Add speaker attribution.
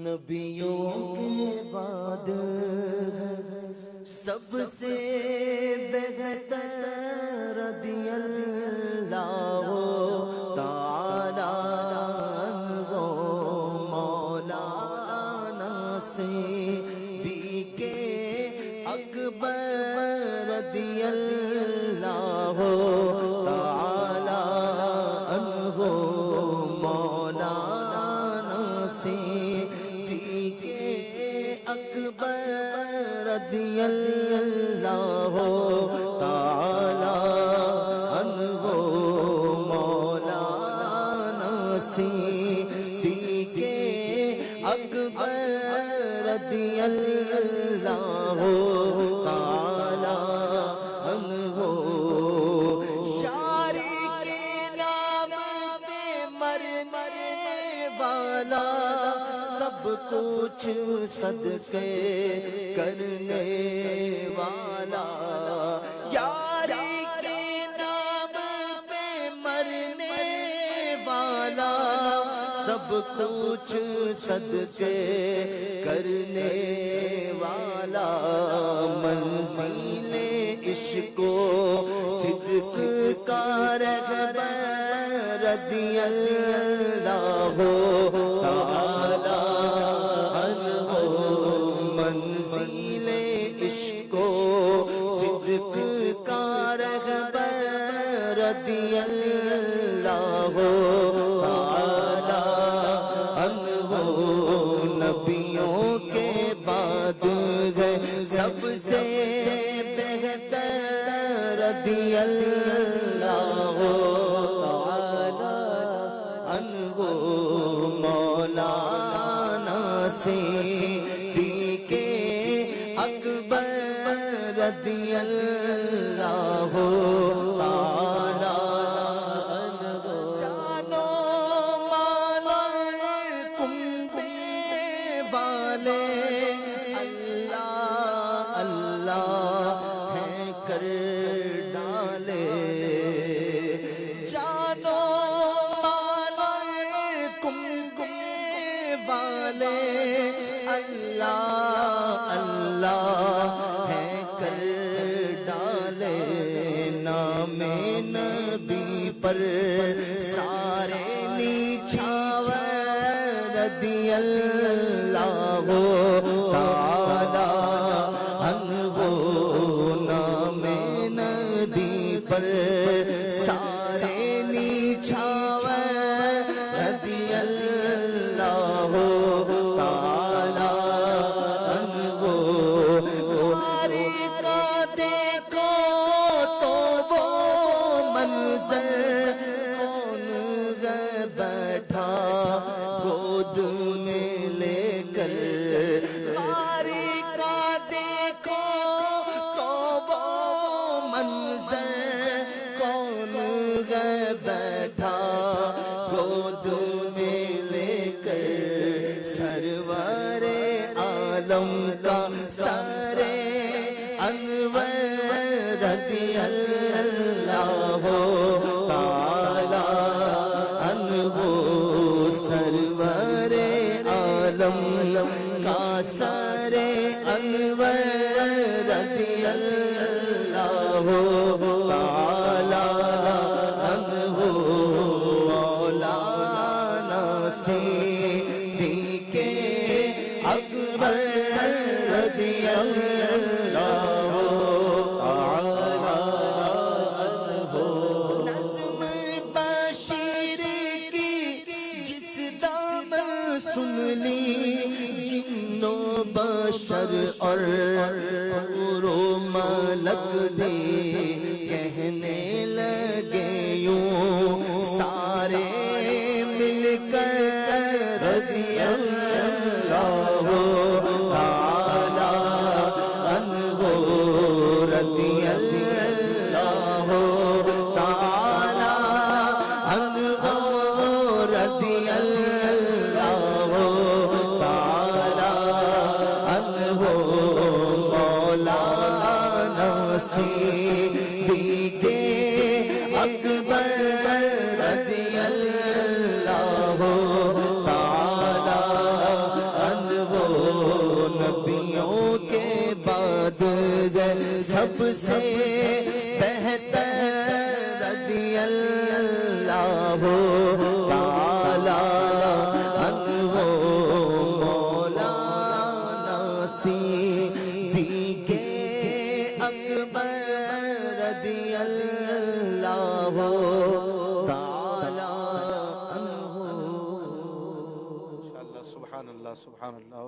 Speaker 1: نبیوں کے بعد سب سے بہتر رضی اللہ تعالی عنہ مولانا صدیق اکبر رضی اللہ تعالی عنہ مولانا صدیق اکبر رضی اللہ تعالی عنہ مولانا صدیق اکبر رضی اللہ تعالی عنہ شاعری کے نام پہ مرنے والا سب کچھ صدقے کرنے والا یاری کے نام پہ مرنے والا سب کچھ صدقے کرنے والا منزل عشق و صدق کا رہبر رضی اللہ تعالی عنہ منزل عشق و صدق کا رہبر رضی اللہ تعالی عنہ نبیوں کے بعد ہے سب سے بہتر رضی اللہ تعالی عنہ مولانا صدیق اکبر رضی اللہ تعالی عنہ جانو مانا کمبے والے اللہ اللہ ہیں کر ڈالے جانو مانا کمبے والے اللہ اللہ ہیں کر ڈالے نام نبی پر سارے نیچھاور رضی اللہ تعالی عنہ نام نبی پر سارے نیچھاور رضی اللہ تعالی عنہ تاریخ کا دیکھو تو وہ منظر کون ہے بیٹھا گود میں لے کر تاریخ کا دیکھو تو وہ منظر کون ہے بیٹھا گود میں لے کر سرور عالم کا سر انور رضی اللہ تعالی عنہ سرور عالم کا سر انور رضی اللہ تعالی عنہ مولانا صدیق اکبر رضی اللہ تعالی عنہ نظم بشیر کی جس دام سن لی جن و بشر اور حور و ملک بھی کہنے لگے یوں سارے مل کر رضی اللہ تعالی عنہ رضی اللہ تعالی عنہ رضی اللہ تعالی عنہ مولانا صدیق اکبر سب سے بہتر رضی اللہ تعالی عنہ مولانا صدیق اکبر رضی اللہ تعالی عنہ.
Speaker 2: سبحان اللہ سبحان اللہ.